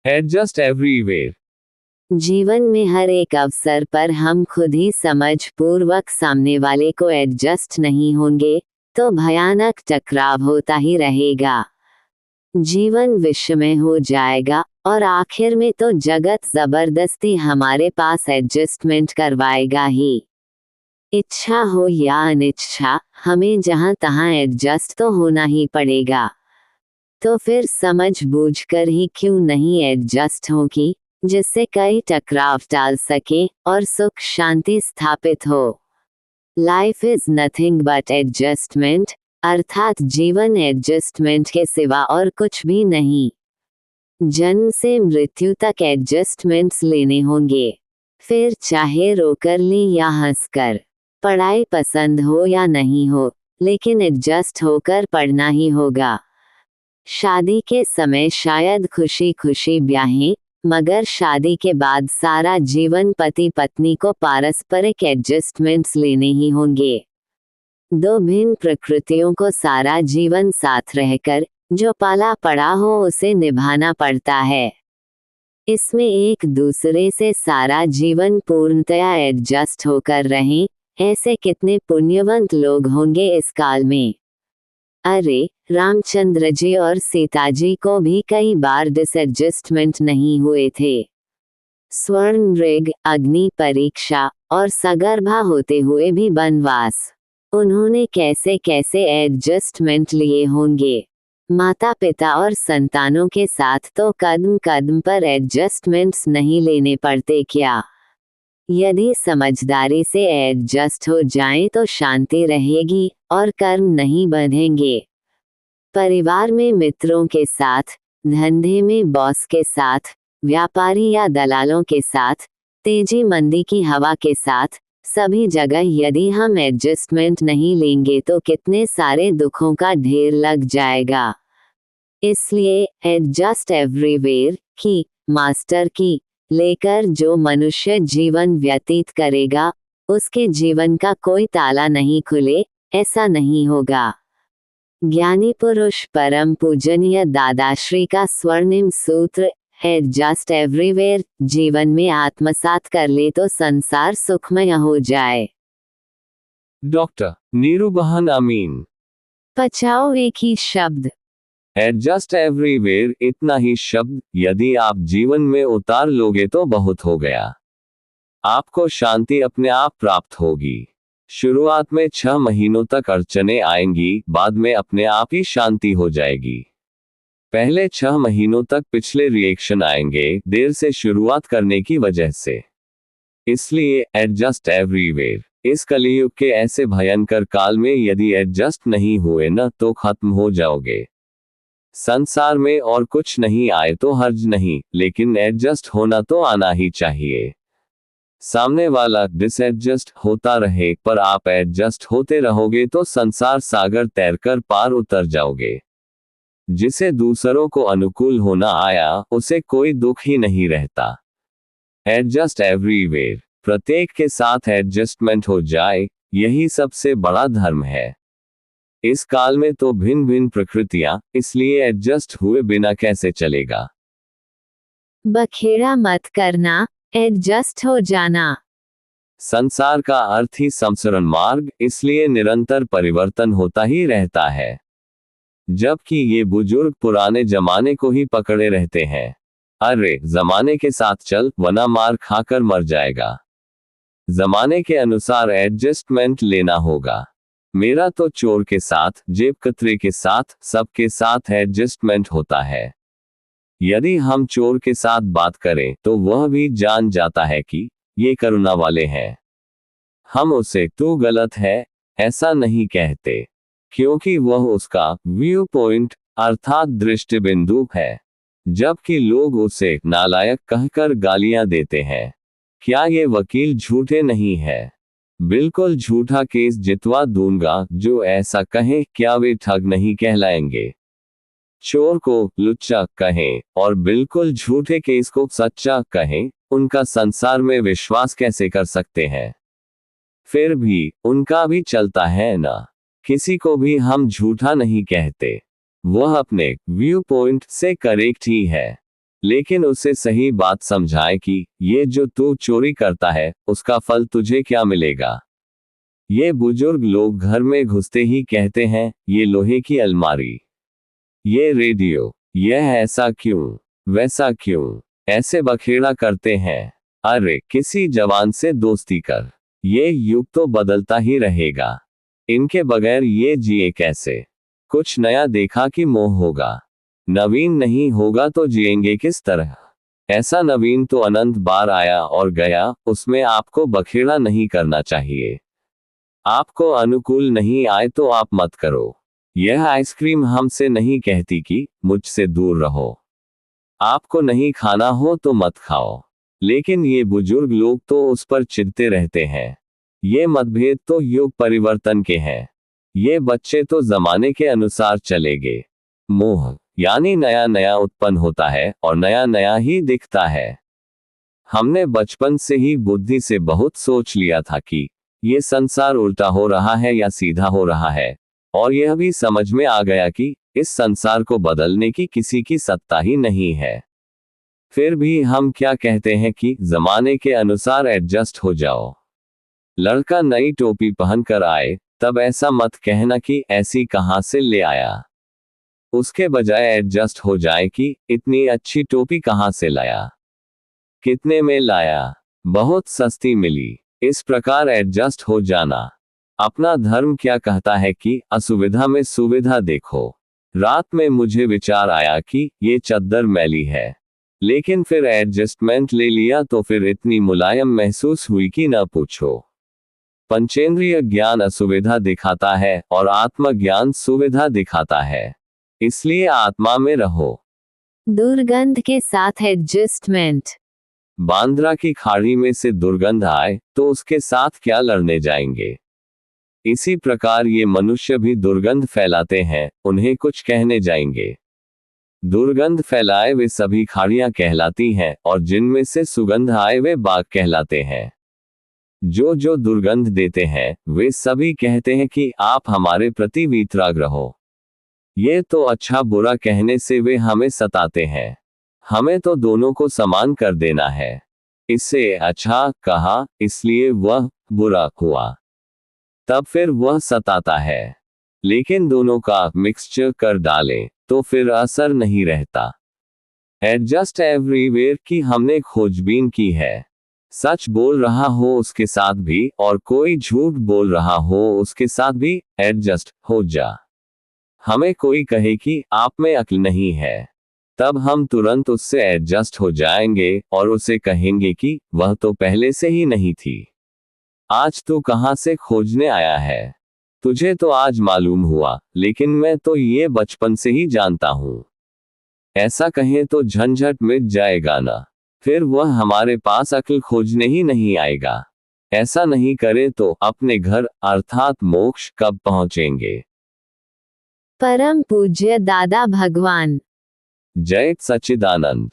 Adjust everywhere. जीवन में हर एक अवसर पर हम खुद ही समझ पूर्वक सामने वाले को एडजस्ट नहीं होंगे तो भयानक टकराव होता ही रहेगा। जीवन विषमय हो जाएगा और आखिर में तो जगत जबरदस्ती हमारे पास एडजस्टमेंट करवाएगा ही। इच्छा हो या अनिच्छा, हमें जहां तहां एडजस्ट तो होना ही पड़ेगा। तो फिर समझ बूझकर ही क्यों नहीं एडजस्ट होगी, जिससे कई टकराव टाल सके और सुख शांति स्थापित हो। Life is nothing but adjustment, अर्थात जीवन एडजस्टमेंट के सिवा और कुछ भी नहीं। जन्म से मृत्यु तक एडजस्टमेंट्स लेने होंगे, फिर चाहे रोकर ली या हंसकर। पढ़ाई पसंद हो या नहीं हो, लेकिन एडजस्ट होकर पढ़ना ही होगा। शादी के समय शायद खुशी खुशी ब्याहें, मगर शादी के बाद सारा जीवन पति पत्नी को पारस्परिक एडजस्टमेंट्स लेने ही होंगे। दो भिन्न प्रकृतियों को सारा जीवन साथ रहकर जो पाला पड़ा हो उसे निभाना पड़ता है। इसमें एक दूसरे से सारा जीवन पूर्णतया एडजस्ट होकर रहें, ऐसे कितने पुण्यवंत लोग होंगे इस काल में। अरे, रामचंद्र जी और सीता जी को भी कई बार डिसएडजस्टमेंट नहीं हुए थे। स्वर्ण मृग, अग्नि परीक्षा और सगर्भा होते हुए भी वनवास। उन्होंने कैसे कैसे एडजस्टमेंट लिए होंगे। माता पिता और संतानों के साथ तो कदम कदम पर एडजस्टमेंट्स नहीं लेने पड़ते क्या? यदि समझदारी से एडजस्ट हो जाएं तो शांति रहेगी और कर्म नहीं बंधेंगे। परिवार में मित्रों के साथ, धंधे में बॉस के साथ, व्यापारी या दलालों के साथ, तेजी मंदी की हवा के साथ, सभी जगह यदि हम एडजस्टमेंट नहीं लेंगे तो कितने सारे दुखों का ढेर लग जाएगा। इसलिए एडजस्ट एवरीवेयर की मास्टर की लेकर जो मनुष्य जीवन व्यतीत करेगा, उसके जीवन का कोई ताला नहीं खुले, ऐसा नहीं होगा। ज्ञानी पुरुष परम पूजनीय दादाश्री का स्वर्णिम सूत्र एडजस्ट एवरीवेयर जीवन में आत्मसात कर ले तो संसार सुखमय हो जाए। डॉक्टर नीरू बहन अमीन। बचाओ एक ही शब्द। एडजस्ट एवरीवेयर, इतना ही शब्द यदि आप जीवन में उतार लोगे तो बहुत हो गया। आपको शांति अपने आप प्राप्त होगी। शुरुआत में 6 महीनों तक अड़चने आएंगी, बाद में अपने आप ही शांति हो जाएगी। पहले 6 महीनों तक पिछले रिएक्शन आएंगे, देर से शुरुआत करने की वजह से। इसलिए एडजस्ट एवरीवेयर, इस कलियुग के ऐसे भयंकर काल में यदि एडजस्ट नहीं हुए न तो खत्म हो जाओगे। संसार में और कुछ नहीं आए तो हर्ज नहीं, लेकिन एडजस्ट होना तो आना ही चाहिए। सामने वाला डिसएडजस्ट होता रहे पर आप एडजस्ट होते रहोगे तो संसार सागर तैरकर पार उतर जाओगे। जिसे दूसरों को अनुकूल होना आया, उसे कोई दुख ही नहीं रहता। एडजस्ट एवरीवेयर, प्रत्येक के साथ एडजस्टमेंट हो जाए, यही सबसे बड़ा धर्म है। इस काल में तो भिन्न भिन्न प्रकृतियां, इसलिए एडजस्ट हुए बिना कैसे चलेगा। बखेड़ा मत करना, एडजस्ट हो जाना। संसार का अर्थ ही संसरण मार्ग, इसलिए निरंतर परिवर्तन होता ही रहता है। जबकि ये बुजुर्ग पुराने जमाने को ही पकड़े रहते हैं। अरे, जमाने के साथ चल, वरना मार खाकर मर जाएगा। जमाने के अनुसार एडजस्टमेंट लेना होगा। मेरा तो चोर के साथ, जेब कतरे के साथ, सबके साथ एडजस्टमेंट होता है। यदि हम चोर के साथ बात करें तो वह भी जान जाता है कि ये करुणा वाले हैं। हम उसे तू गलत है ऐसा नहीं कहते, क्योंकि वह उसका व्यू पॉइंट अर्थात दृष्टिबिंदु है। जबकि लोग उसे नालायक कहकर गालियां देते हैं। क्या ये वकील झूठे नहीं है? बिल्कुल झूठा केस जितवा दूंगा जो ऐसा कहें, क्या वे ठग नहीं कहलाएंगे? चोर को लुच्चा कहें और बिल्कुल झूठे केस को सच्चा कहें, उनका संसार में विश्वास कैसे कर सकते हैं? फिर भी उनका भी चलता है ना। किसी को भी हम झूठा नहीं कहते, वह अपने व्यू पॉइंट से करेक्ट ही है। लेकिन उसे सही बात समझाएं कि ये जो तू चोरी करता है उसका फल तुझे क्या मिलेगा। ये बुजुर्ग लोग घर में घुसते ही कहते हैं, ये लोहे की अलमारी, ये रेडियो, यह ऐसा क्यों, वैसा क्यों, ऐसे बखेड़ा करते हैं। अरे किसी जवान से दोस्ती कर, ये युग तो बदलता ही रहेगा, इनके बगैर ये जिए कैसे। कुछ नया देखा कि मोह होगा, नवीन नहीं होगा तो जिएंगे किस तरह। ऐसा नवीन तो अनंत बार आया और गया, उसमें आपको बखेड़ा नहीं करना चाहिए। आपको अनुकूल नहीं आए तो आप मत करो। यह आइसक्रीम हमसे नहीं कहती कि मुझसे दूर रहो। आपको नहीं खाना हो तो मत खाओ। लेकिन ये बुजुर्ग लोग तो उस पर चिढ़ते रहते हैं। ये मतभेद तो युग परिवर्तन के हैं। ये बच्चे तो जमाने के अनुसार चलेंगे। मोह यानी नया नया उत्पन्न होता है और नया नया ही दिखता है। हमने बचपन से ही बुद्धि से बहुत सोच लिया था कि ये संसार उल्टा हो रहा है या सीधा हो रहा है, और यह भी समझ में आ गया कि इस संसार को बदलने की किसी की सत्ता ही नहीं है। फिर भी हम क्या कहते हैं कि जमाने के अनुसार एडजस्ट हो जाओ। लड़का नई टोपी पहनकर आए तब ऐसा मत कहना कि ऐसी कहां से ले आया। उसके बजाय एडजस्ट हो जाए कि इतनी अच्छी टोपी कहां से लाया, कितने में लाया, बहुत सस्ती मिली। इस प्रकार एडजस्ट हो जाना। अपना धर्म क्या कहता है कि असुविधा में सुविधा देखो। रात में मुझे विचार आया कि ये चद्दर मैली है, लेकिन फिर एडजस्टमेंट ले लिया तो फिर इतनी मुलायम महसूस हुई कि न पूछो। पंचेंद्रिय ज्ञान असुविधा दिखाता है और आत्मज्ञान सुविधा दिखाता है, इसलिए आत्मा में रहो। दुर्गंध के साथ एडजस्टमेंट। बांद्रा की खाड़ी में से दुर्गंध आए तो उसके साथ क्या लड़ने जाएंगे। इसी प्रकार ये मनुष्य भी दुर्गंध फैलाते हैं, उन्हें कुछ कहने जाएंगे। दुर्गंध फैलाए वे सभी खाड़ियां कहलाती हैं और जिनमें से सुगंध आए वे बाग कहलाते हैं। जो जो दुर्गंध देते हैं वे सभी कहते हैं कि आप हमारे प्रति वीतराग रहो। ये तो अच्छा बुरा कहने से वे हमें सताते हैं। हमें तो दोनों को समान कर देना है। इससे अच्छा कहा इसलिए वह बुरा हुआ, तब फिर वह सताता है। लेकिन दोनों का मिक्सचर कर डालें तो फिर असर नहीं रहता। एडजस्ट एवरीवेयर की हमने खोजबीन की है। सच बोल रहा हो उसके साथ भी और कोई झूठ बोल रहा हो उसके साथ भी एडजस्ट हो जा। हमें कोई कहे कि आप में अक्ल नहीं है, तब हम तुरंत उससे एडजस्ट हो जाएंगे और उसे कहेंगे कि वह तो पहले से ही नहीं थी। आज तू कहां से खोजने आया है? तुझे तो आज मालूम हुआ, लेकिन मैं तो ये बचपन से ही जानता हूं। ऐसा कहें तो झंझट मिट जाएगा ना, फिर वह हमारे पास अक्ल खोजने ही नहीं आएगा। ऐसा नहीं करे तो अपने घर अर्थात मोक्ष कब पहुंचेंगे? परम पूज्य दादा भगवान जय सच्चिदानंद।